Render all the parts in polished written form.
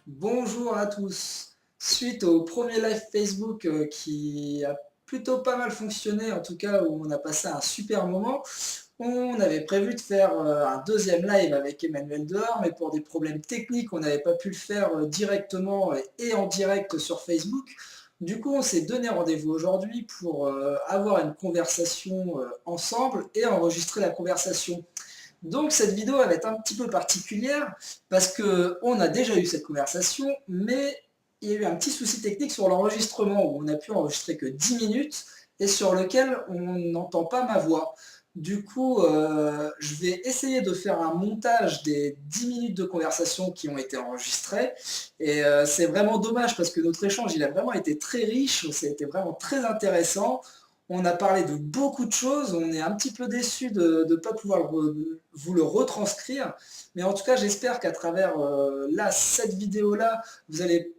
Bonjour à tous. Suite au premier live Facebook qui a plutôt pas mal fonctionné, en tout cas où on a passé un super moment, on avait prévu de faire un deuxième live avec Emmanuel dehors, mais pour des problèmes techniques, on n'avait pas pu le faire directement et en direct sur Facebook. Du coup, on s'est donné rendez-vous aujourd'hui pour avoir une conversation ensemble et enregistrer la conversation. Donc cette vidéo elle va être un petit peu particulière parce qu'on a déjà eu cette conversation, mais il y a eu un petit souci technique sur l'enregistrement où on a pu enregistrer que 10 minutes et sur lequel on n'entend pas ma voix. Du coup, je vais essayer de faire un montage des 10 minutes de conversation qui ont été enregistrées. Et c'est vraiment dommage parce que notre échange, il a vraiment été très riche, ça a été vraiment très intéressant. On a parlé de beaucoup de choses, on est un petit peu déçu de ne pas pouvoir vous le retranscrire. Mais en tout cas, j'espère qu'à travers cette vidéo-là, vous allez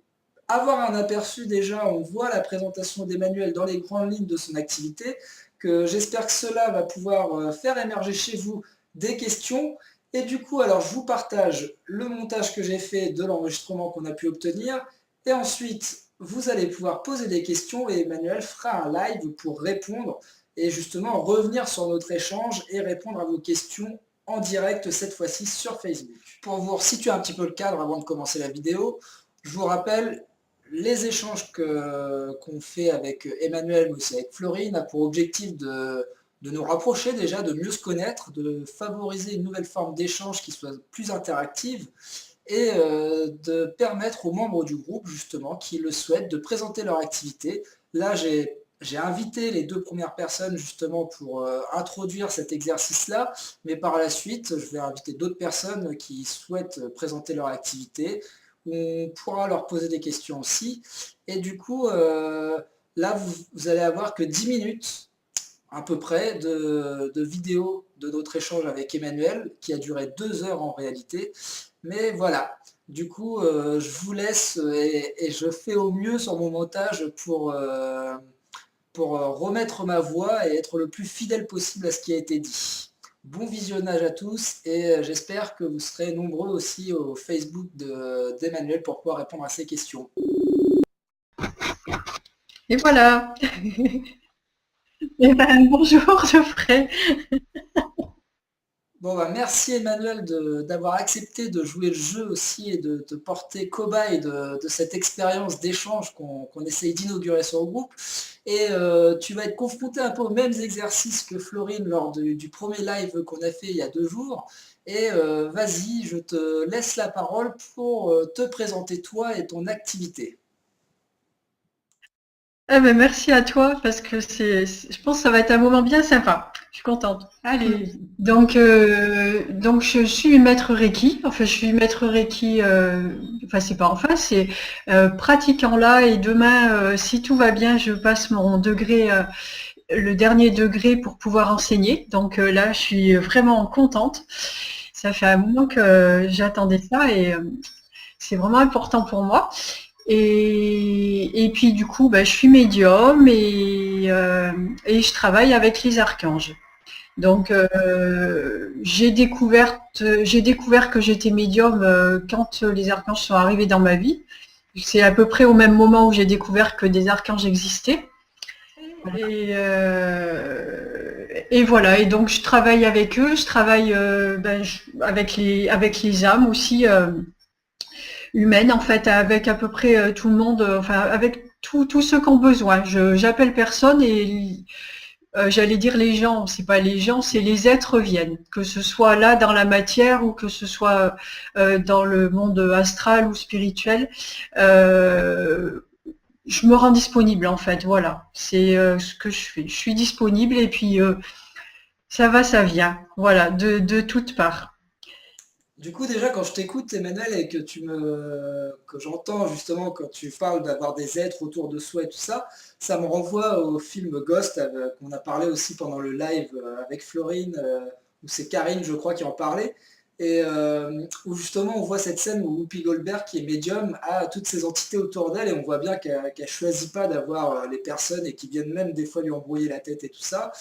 avoir un aperçu déjà, on voit la présentation d'Emmanuel dans les grandes lignes de son activité, que j'espère que cela va pouvoir faire émerger chez vous des questions. Et du coup, alors je vous partage le montage que j'ai fait de l'enregistrement qu'on a pu obtenir. Et ensuite, vous allez pouvoir poser des questions et Emmanuel fera un live pour répondre et justement revenir sur notre échange et répondre à vos questions en direct cette fois-ci sur Facebook. Pour vous resituer un petit peu le cadre avant de commencer la vidéo, je vous rappelle, les échanges qu'on fait avec Emmanuel, mais aussi avec Florine, a pour objectif de nous rapprocher déjà, de mieux se connaître, de favoriser une nouvelle forme d'échange qui soit plus interactive et de permettre aux membres du groupe, justement, qui le souhaitent, de présenter leur activité. Là, j'ai invité les deux premières personnes justement pour introduire cet exercice-là, mais par la suite, je vais inviter d'autres personnes qui souhaitent présenter leur activité. On pourra leur poser des questions aussi. Et du coup, là, vous allez avoir que 10 minutes à peu près de vidéo de notre échange avec Emmanuel, qui a duré 2 heures en réalité. Mais voilà, du coup, je vous laisse et je fais au mieux sur mon montage pour remettre ma voix et être le plus fidèle possible à ce qui a été dit. Bon visionnage à tous et j'espère que vous serez nombreux aussi au Facebook d'Emmanuel pour pouvoir répondre à ces questions. Et voilà. Eh ben, bonjour Geoffrey. Bon, bah, merci Emmanuel d'avoir accepté de jouer le jeu aussi et de te porter cobaye de cette expérience d'échange qu'on essaye d'inaugurer sur le groupe. Et tu vas être confronté un peu aux mêmes exercices que Florine lors du premier live qu'on a fait il y a 2 jours. Et vas-y, je te laisse la parole pour te présenter toi et ton activité. Eh ben, merci à toi parce que je pense que ça va être un moment bien sympa. Je suis contente. Allez. Donc je suis maître Reiki. Enfin, je suis maître Reiki. Enfin, c'est pas enfin, c'est pratiquant là. Et demain, si tout va bien, je passe mon degré, le dernier degré pour pouvoir enseigner. Donc là, je suis vraiment contente. Ça fait un moment que j'attendais ça et c'est vraiment important pour moi. Et puis du coup, je suis médium et je travaille avec les archanges. Donc j'ai découvert que j'étais médium quand les archanges sont arrivés dans ma vie. C'est à peu près au même moment où j'ai découvert que des archanges existaient. Et voilà, et donc je travaille avec eux, je travaille avec les âmes aussi. Humaine en fait, avec à peu près tout le monde, enfin avec tous ceux qui ont besoin. J'appelle personne et j'allais dire les gens, c'est pas les gens, c'est les êtres viennent, que ce soit là dans la matière ou que ce soit dans le monde astral ou spirituel. Je me rends disponible en fait, voilà, c'est ce que je fais. Je suis disponible et puis ça va, ça vient, voilà, de toutes parts. Du coup, déjà, quand je t'écoute, Emmanuel, et que j'entends justement quand tu parles d'avoir des êtres autour de soi et tout ça, ça me renvoie au film Ghost, qu'on a parlé aussi pendant le live avec Florine, où c'est Karine, je crois, qui en parlait, et où justement on voit cette scène où Whoopi Goldberg, qui est médium, a toutes ces entités autour d'elle, et on voit bien qu'elle choisit pas d'avoir les personnes et qui viennent même des fois lui embrouiller la tête et tout ça.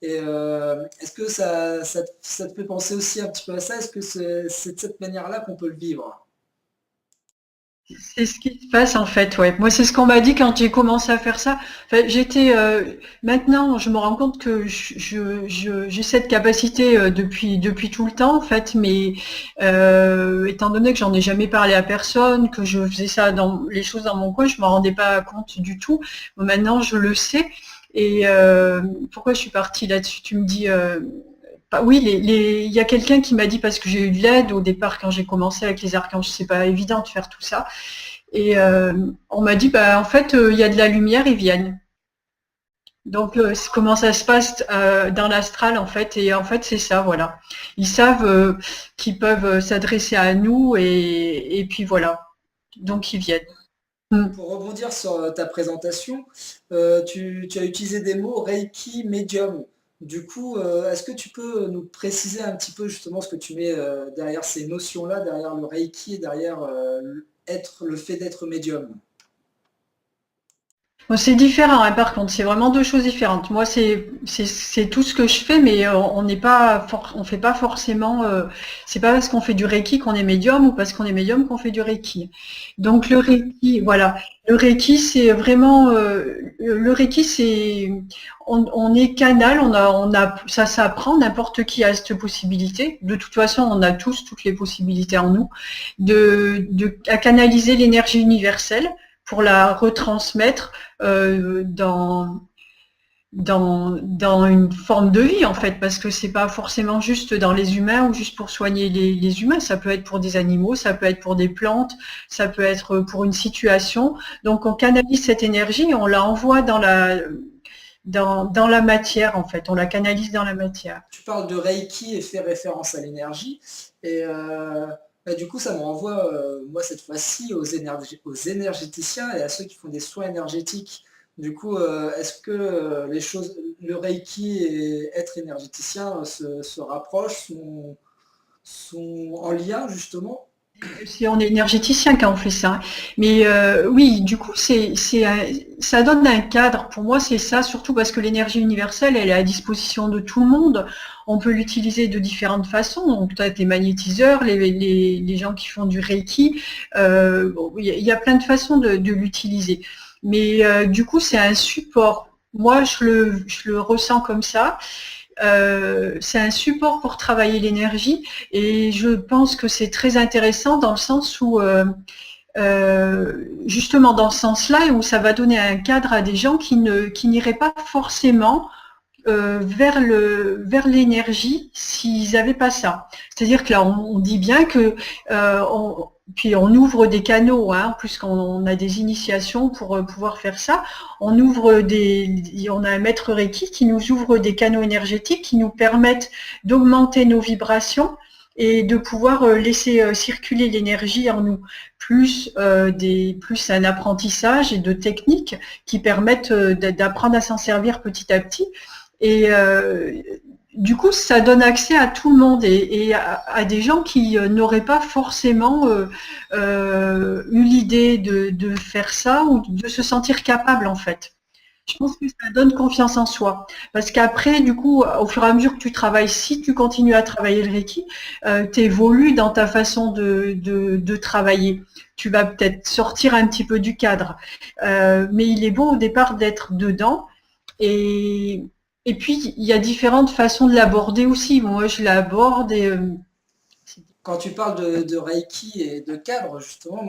Et est-ce que ça te fait penser aussi un petit peu à ça? Est-ce que c'est de cette manière-là qu'on peut le vivre? C'est ce qui se passe en fait, ouais. Moi, c'est ce qu'on m'a dit quand j'ai commencé à faire ça. Enfin, maintenant, je me rends compte que j'ai cette capacité depuis tout le temps en fait, mais étant donné que j'en ai jamais parlé à personne, que je faisais ça dans les choses dans mon coin, je m'en rendais pas compte du tout. Bon, maintenant, je le sais. Et pourquoi je suis partie là-dessus? Tu me dis, oui, il y a quelqu'un qui m'a dit parce que j'ai eu de l'aide au départ quand j'ai commencé avec les archanges, c'est pas évident de faire tout ça. Et on m'a dit, bah, en fait, il y a de la lumière, ils viennent. Donc, comment ça se passe dans l'astral, en fait. Et en fait, c'est ça, voilà. Ils savent qu'ils peuvent s'adresser à nous et puis voilà. Donc, ils viennent. Mm. Pour rebondir sur ta présentation, tu as utilisé des mots Reiki, médium. Du coup, est-ce que tu peux nous préciser un petit peu justement ce que tu mets derrière ces notions-là, derrière le Reiki et derrière le fait d'être médium? Bon, c'est différent, hein, par contre, c'est vraiment deux choses différentes. Moi, c'est tout ce que je fais, mais on n'est pas on fait pas forcément. C'est pas parce qu'on fait du Reiki qu'on est médium ou parce qu'on est médium qu'on fait du Reiki. Donc le Reiki, voilà, le Reiki, c'est vraiment le Reiki, c'est on est canal, ça s'apprend. N'importe qui a cette possibilité. De toute façon, on a tous toutes les possibilités en nous à canaliser l'énergie universelle pour la retransmettre dans, dans une forme de vie en fait, parce que c'est pas forcément juste dans les humains ou juste pour soigner les humains, ça peut être pour des animaux, ça peut être pour des plantes, ça peut être pour une situation. Donc on canalise cette énergie, on la envoie dans la matière en fait, on la canalise dans la matière. Tu parles de Reiki et fais référence à l'énergie. Et bah, du coup, ça me renvoie, moi, cette fois-ci, aux énergéticiens et à ceux qui font des soins énergétiques. Du coup, est-ce que le Reiki et être énergéticien se rapprochent, sont en lien, justement? Si on est énergéticien quand on fait ça. Mais oui, du coup, ça donne un cadre. Pour moi, c'est ça, surtout parce que l'énergie universelle, elle est à disposition de tout le monde. On peut l'utiliser de différentes façons. Donc, tu as tes magnétiseurs, les gens qui font du Reiki. Bon, il y a plein de façons de l'utiliser. Mais du coup, c'est un support. Moi, je le ressens comme ça. C'est un support pour travailler l'énergie et je pense que c'est très intéressant dans le sens où justement dans ce sens-là où ça va donner un cadre à des gens qui n'iraient pas forcément vers l'énergie s'ils n'avaient pas ça. C'est-à-dire que là, on dit bien que puis on ouvre des canaux, hein, puisqu'on a des initiations pour pouvoir faire ça. On a un maître Reiki qui nous ouvre des canaux énergétiques qui nous permettent d'augmenter nos vibrations et de pouvoir laisser circuler l'énergie en nous, plus un apprentissage et de techniques qui permettent d'apprendre à s'en servir petit à petit. Et du coup, ça donne accès à tout le monde et à des gens qui n'auraient pas forcément eu l'idée de faire ça ou de se sentir capable en fait. Je pense que ça donne confiance en soi. Parce qu'après, du coup, au fur et à mesure que tu travailles, si tu continues à travailler le Reiki, tu évolues dans ta façon de travailler. Tu vas peut-être sortir un petit peu du cadre. Mais il est bon au départ d'être dedans. Et, et puis, il y a différentes façons de l'aborder aussi. Moi, je l'aborde et Quand tu parles de Reiki et de cadre, justement,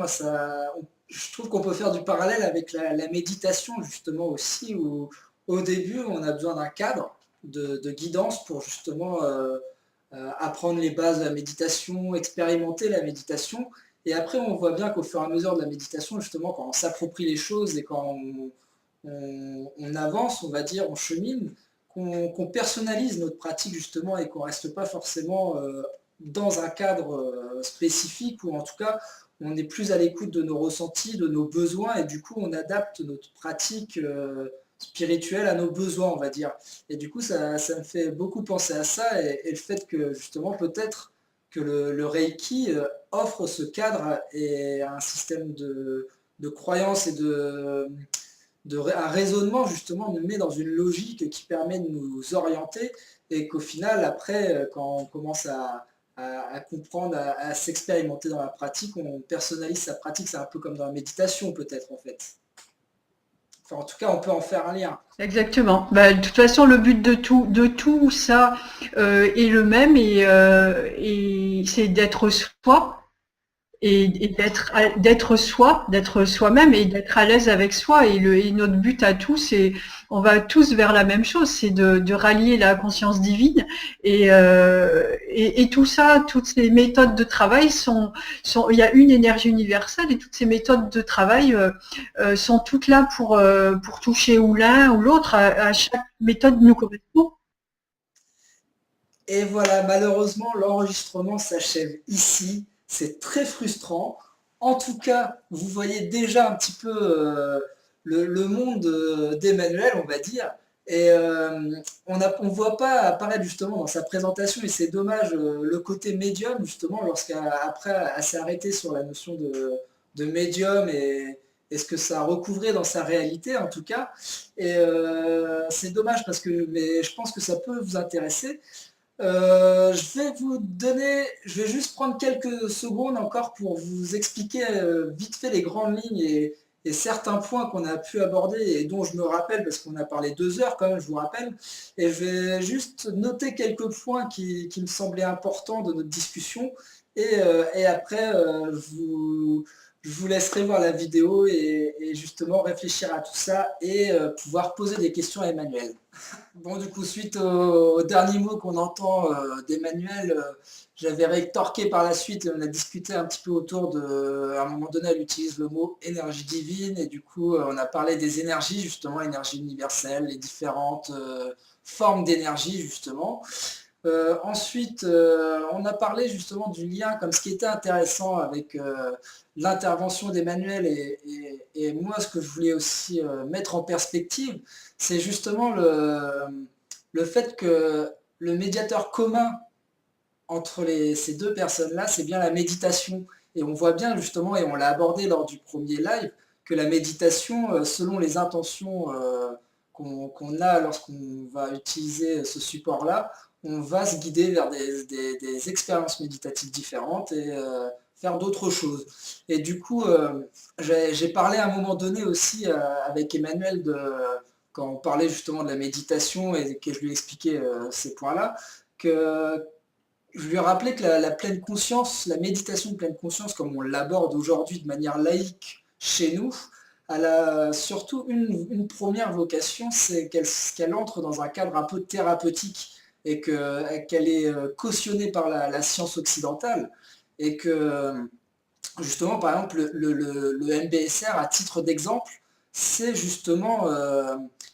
je trouve qu'on peut faire du parallèle avec la méditation, justement, aussi, où au début, on a besoin d'un cadre de guidance pour justement apprendre les bases de la méditation, expérimenter la méditation. Et après, on voit bien qu'au fur et à mesure de la méditation, justement, quand on s'approprie les choses et quand on avance, on va dire, on chemine, qu'on personnalise notre pratique, justement, et qu'on ne reste pas forcément dans un cadre spécifique, ou en tout cas, on est plus à l'écoute de nos ressentis, de nos besoins, et du coup, on adapte notre pratique spirituelle à nos besoins, on va dire. Et du coup, ça me fait beaucoup penser à ça, et le fait que justement, peut-être que le Reiki offre ce cadre et un système de croyances et un raisonnement justement nous met dans une logique qui permet de nous orienter, et qu'au final, après, quand on commence à comprendre, à s'expérimenter dans la pratique, on personnalise sa pratique. C'est un peu comme dans la méditation peut-être en fait. Enfin, en tout cas, on peut en faire un lien. Exactement. Bah, de toute façon, le but de tout ça est le même et c'est d'être soi et d'être soi, d'être soi-même et d'être à l'aise avec soi. Et notre but à tous, c'est on va tous vers la même chose, c'est de rallier la conscience divine. Et tout ça, toutes ces méthodes de travail il y a une énergie universelle et toutes ces méthodes de travail sont toutes là pour toucher ou l'un ou l'autre. À chaque méthode nous correspond. Et voilà, malheureusement, l'enregistrement s'achève ici. C'est très frustrant. En tout cas, vous voyez déjà un petit peu le monde d'Emmanuel, on va dire. Et on ne voit pas apparaître justement dans sa présentation, et c'est dommage, le côté médium, justement, lorsqu'après elle s'est arrêtée sur la notion de médium, et ce que ça recouvrait dans sa réalité, en tout cas. Et c'est dommage mais je pense que ça peut vous intéresser. Je vais juste prendre quelques secondes encore pour vous expliquer vite fait les grandes lignes et certains points qu'on a pu aborder et dont je me rappelle, parce qu'on a parlé 2 heures quand même, je vous rappelle. Et je vais juste noter quelques points qui me semblaient importants de notre discussion. Et après, je vous laisserai voir la vidéo et justement réfléchir à tout ça et pouvoir poser des questions à Emmanuel. Bon, du coup, suite au dernier mot qu'on entend d'Emmanuel, j'avais rétorqué par la suite, et on a discuté un petit peu à un moment donné, elle utilise le mot énergie divine, et du coup, on a parlé des énergies, justement, énergie universelle, les différentes formes d'énergie, justement. Ensuite, on a parlé justement du lien, comme ce qui était intéressant avec l'intervention d'Emmanuel, et moi, ce que je voulais aussi mettre en perspective, c'est justement le fait que le médiateur commun entre ces deux personnes-là, c'est bien la méditation. Et on voit bien justement, et on l'a abordé lors du premier live, que la méditation, selon les intentions qu'on a lorsqu'on va utiliser ce support-là, on va se guider vers des expériences méditatives différentes et faire d'autres choses. Et du coup, j'ai parlé à un moment donné aussi avec Emmanuel quand on parlait justement de la méditation et que je lui expliquais ces points-là, que je lui ai rappelé que la pleine conscience, la méditation de pleine conscience, comme on l'aborde aujourd'hui de manière laïque chez nous, elle a surtout une première vocation, c'est qu'elle entre dans un cadre un peu thérapeutique, et qu'elle est cautionnée par la science occidentale, et que justement, par exemple, le MBSR, à titre d'exemple, c'est justement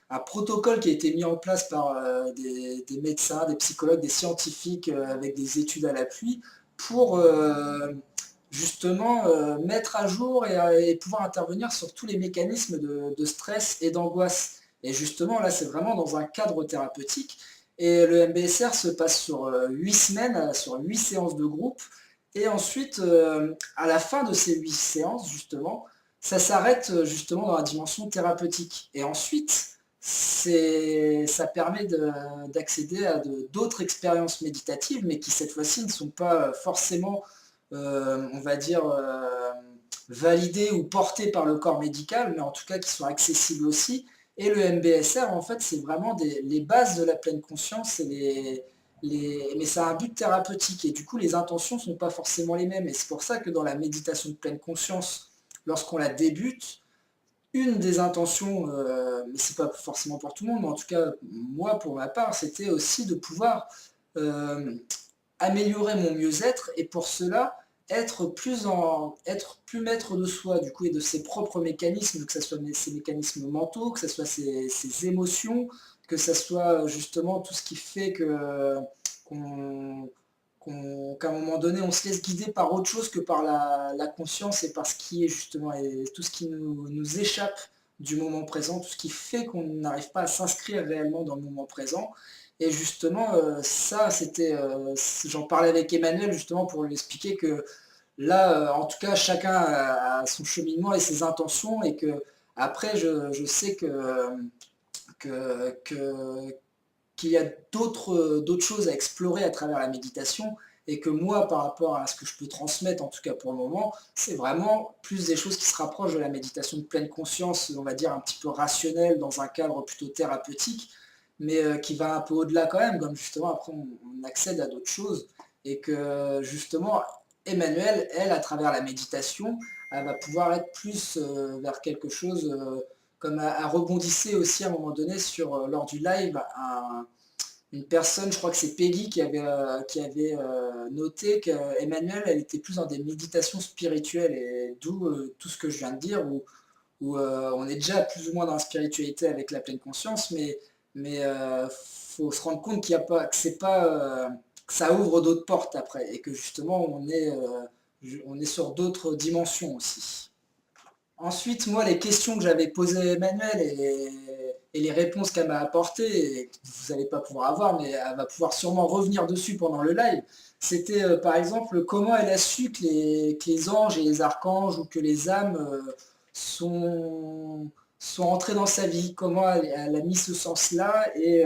un protocole qui a été mis en place par des médecins, des psychologues, des scientifiques avec des études à l'appui pour justement mettre à jour et pouvoir intervenir sur tous les mécanismes de stress et d'angoisse. Et justement, là, c'est vraiment dans un cadre thérapeutique. Et le MBSR se passe sur 8 semaines, sur 8 séances de groupe. Et ensuite, à la fin de ces 8 séances, justement, ça s'arrête justement dans la dimension thérapeutique. Et ensuite, ça permet d'accéder à d'autres expériences méditatives, mais qui cette fois-ci ne sont pas forcément, on va dire, validées ou portées par le corps médical, mais en tout cas qui sont accessibles aussi. Et le MBSR, en fait, c'est vraiment les bases de la pleine conscience, mais ça a un but thérapeutique, et du coup les intentions ne sont pas forcément les mêmes, et c'est pour ça que dans la méditation de pleine conscience, lorsqu'on la débute, une des intentions, mais c'est pas forcément pour tout le monde, mais en tout cas moi pour ma part, c'était aussi de pouvoir euh, améliorer mon mieux-être, et pour cela être plus maître de soi, du coup, et de ses propres mécanismes, que ce soit ses mécanismes mentaux, que ce soit ses émotions, que ce soit justement tout ce qui fait qu'on qu'à un moment donné, on se laisse guider par autre chose que par la conscience et par ce qui est justement, et tout ce qui nous échappe du moment présent, tout ce qui fait qu'on n'arrive pas à s'inscrire réellement dans le moment présent. Et justement, ça, j'en parlais avec Emmanuel justement pour lui expliquer que là, en tout cas, chacun a son cheminement et ses intentions, et que après, je sais que qu'il y a d'autres choses à explorer à travers la méditation, et que moi, par rapport à ce que je peux transmettre, en tout cas pour le moment, c'est vraiment plus des choses qui se rapprochent de la méditation de pleine conscience, on va dire un petit peu rationnelle, dans un cadre plutôt thérapeutique, mais qui va un peu au-delà quand même, comme justement après on accède à d'autres choses, et que justement, Emmanuel, elle, à travers la méditation, elle va pouvoir être plus vers quelque chose, comme elle rebondissait aussi à un moment donné lors du live, une personne, je crois que c'est Peggy, qui avait noté qu'Emmanuel, elle était plus dans des méditations spirituelles, et d'où tout ce que je viens de dire, où on est déjà plus ou moins dans la spiritualité avec la pleine conscience, mais faut se rendre compte qu'il y a pas, que c'est pas, que ça ouvre d'autres portes après, et que justement on est sur d'autres dimensions aussi. Ensuite, moi, les questions que j'avais posées à Emmanuel et les réponses qu'elle m'a apportées, et que vous n'allez pas pouvoir avoir, mais elle va pouvoir sûrement revenir dessus pendant le live, c'était par exemple comment elle a su que les anges et les archanges, ou que les âmes sont, sont entrés dans sa vie, comment elle a mis ce sens-là, et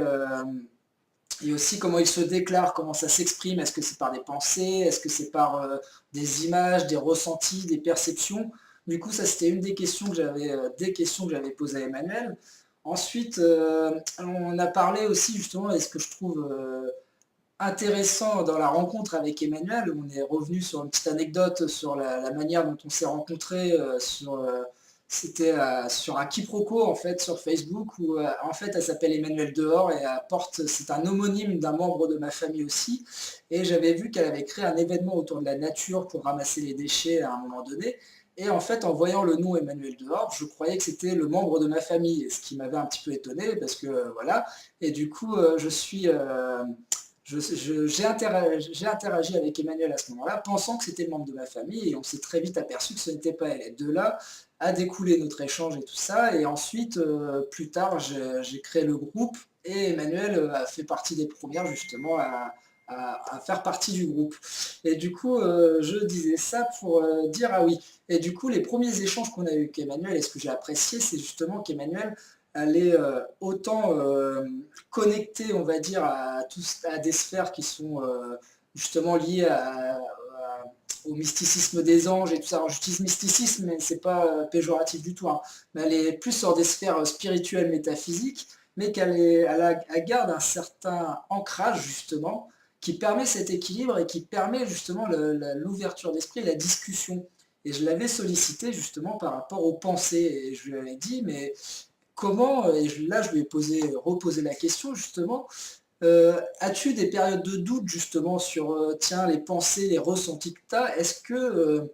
aussi comment il se déclare, comment ça s'exprime, est-ce que c'est par des pensées, est-ce que c'est par des images, des ressentis, des perceptions. Du coup, ça c'était une des questions que j'avais posées à Emmanuel. Ensuite, on a parlé aussi justement, et ce que je trouve intéressant dans la rencontre avec Emmanuel, on est revenu sur une petite anecdote sur la manière dont on s'est rencontrés, c'était sur un quiproquo en fait sur Facebook, où en fait elle s'appelle Emmanuel Dehors, et c'est un homonyme d'un membre de ma famille aussi, et j'avais vu qu'elle avait créé un événement autour de la nature pour ramasser les déchets à un moment donné, et en fait en voyant le nom Emmanuel Dehors, je croyais que c'était le membre de ma famille, ce qui m'avait un petit peu étonné parce que voilà, et du coup j'ai interagi avec Emmanuel à ce moment-là, pensant que c'était le membre de ma famille, et on s'est très vite aperçu que ce n'était pas elle. Et de là a découlé notre échange et tout ça, et ensuite, plus tard, j'ai créé le groupe, et Emmanuel a fait partie des premières justement à faire partie du groupe. Et du coup, je disais ça pour dire, ah oui, et du coup, les premiers échanges qu'on a eu avec Emmanuel, et ce que j'ai apprécié, c'est justement qu'Emmanuel, elle est autant connectée, on va dire, à des sphères qui sont justement liées au mysticisme des anges et tout ça. Alors j'utilise mysticisme, mais c'est pas péjoratif du tout, hein. Mais elle est plus sur des sphères spirituelles, métaphysiques, mais elle garde un certain ancrage justement, qui permet cet équilibre et qui permet justement l'ouverture d'esprit, la discussion. Et je l'avais sollicité justement par rapport aux pensées, et je lui avais dit, mais comment, et là je lui ai reposé la question justement, as-tu des périodes de doute justement sur tiens, les pensées, les ressentis que tu as? Est-ce que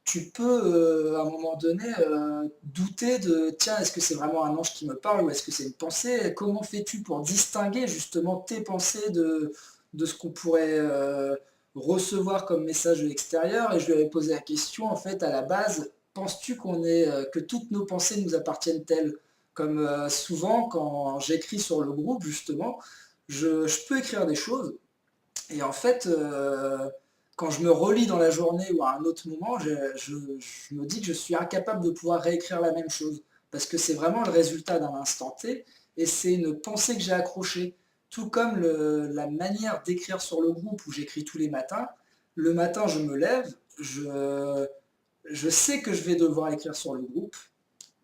tu peux à un moment donné douter de tiens, est-ce que c'est vraiment un ange qui me parle, ou est-ce que c'est une pensée? Comment fais-tu pour distinguer justement tes pensées de ce qu'on pourrait recevoir comme message de l'extérieur? Et je lui avais posé la question en fait à la base, penses-tu que toutes nos pensées nous appartiennent-elles? Comme souvent quand j'écris sur le groupe justement, je peux écrire des choses, et en fait, quand je me relis dans la journée ou à un autre moment, je me dis que je suis incapable de pouvoir réécrire la même chose, parce que c'est vraiment le résultat d'un instant T, et c'est une pensée que j'ai accrochée. Tout comme la manière d'écrire sur le groupe où j'écris tous les matins. Le matin, je me lève, je sais que je vais devoir écrire sur le groupe,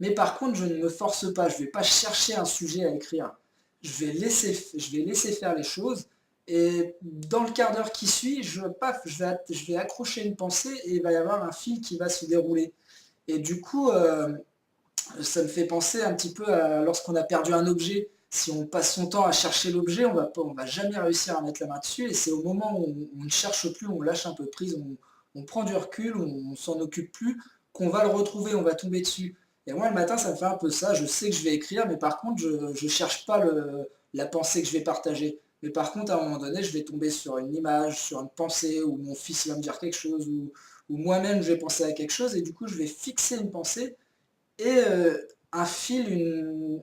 mais par contre, je ne me force pas, je ne vais pas chercher un sujet à écrire. Je vais laisser faire les choses, et dans le quart d'heure qui suit, je vais accrocher une pensée, et il va y avoir un fil qui va se dérouler. Et du coup, ça me fait penser un petit peu à lorsqu'on a perdu un objet. Si on passe son temps à chercher l'objet, on va jamais réussir à mettre la main dessus, et c'est au moment où on ne cherche plus, on lâche un peu prise, on prend du recul, on s'en occupe plus, qu'on va le retrouver, on va tomber dessus. Et moi, le matin, ça me fait un peu ça. Je sais que je vais écrire, mais par contre, je ne cherche pas la pensée que je vais partager. Mais par contre, à un moment donné, je vais tomber sur une image, sur une pensée, ou mon fils il va me dire quelque chose, ou moi-même je vais penser à quelque chose, et du coup je vais fixer une pensée, et un fil,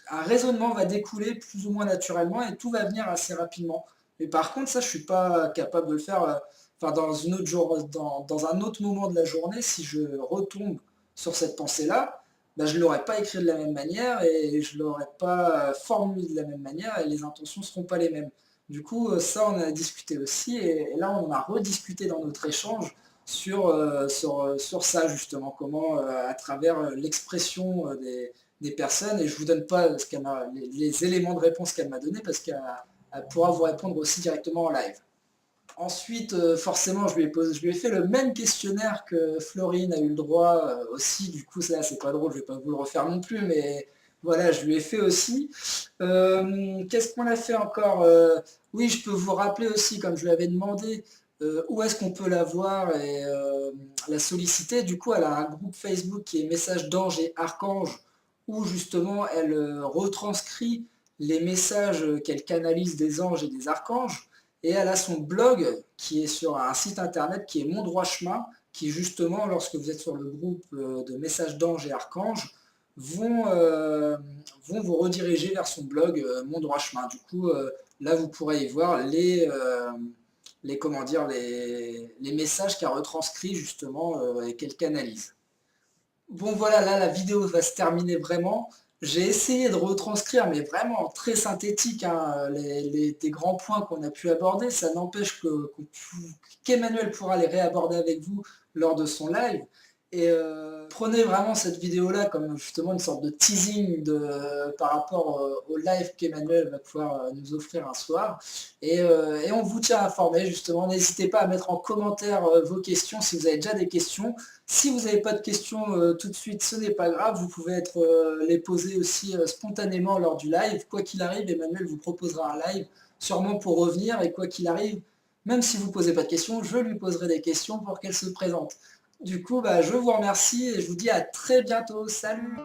un raisonnement va découler plus ou moins naturellement, et tout va venir assez rapidement. Mais par contre, ça, je suis pas capable de le faire. Enfin, dans un autre moment de la journée, si je retombe sur cette pensée-là, bah, je ne l'aurais pas écrit de la même manière et je ne l'aurais pas formulé de la même manière et les intentions ne seront pas les mêmes. Du coup, ça, on en a discuté aussi et là, on en a rediscuté dans notre échange sur ça, justement, comment, à travers l'expression des personnes, et je ne vous donne pas les éléments de réponse qu'elle m'a donné parce qu'elle pourra vous répondre aussi directement en live. Ensuite, forcément, je lui ai fait le même questionnaire que Florine a eu le droit aussi. Du coup, ça, c'est pas drôle, je vais pas vous le refaire non plus, mais voilà, je lui ai fait aussi. Qu'est-ce qu'on a fait encore? Oui, je peux vous rappeler aussi, comme je lui avais demandé, où est-ce qu'on peut la voir et la solliciter. Du coup, elle a un groupe Facebook qui est Messages d'anges et archanges, où justement, elle retranscrit les messages qu'elle canalise des anges et des archanges. Et elle a son blog qui est sur un site internet qui est Mon Droit Chemin, qui justement, lorsque vous êtes sur le groupe de messages d'anges et archanges, vont vous rediriger vers son blog Mon Droit Chemin. Du coup, là, vous pourrez y voir comment dire, les messages qu'elle retranscrit justement et qu'elle canalise. Bon voilà, là la vidéo va se terminer vraiment. J'ai essayé de retranscrire, mais vraiment très synthétique, hein, des grands points qu'on a pu aborder. Ça n'empêche qu'Emmanuel pourra les réaborder avec vous lors de son live. Et prenez vraiment cette vidéo-là comme justement une sorte de teasing par rapport au live qu'Emmanuel va pouvoir nous offrir un soir. Et on vous tient informé justement. N'hésitez pas à mettre en commentaire vos questions si vous avez déjà des questions. Si vous n'avez pas de questions tout de suite, ce n'est pas grave, vous pouvez les poser aussi spontanément lors du live. Quoi qu'il arrive, Emmanuel vous proposera un live, sûrement pour revenir, et quoi qu'il arrive, même si vous ne posez pas de questions, je lui poserai des questions pour qu'elle se présente. Du coup, bah, je vous remercie et je vous dis à très bientôt. Salut!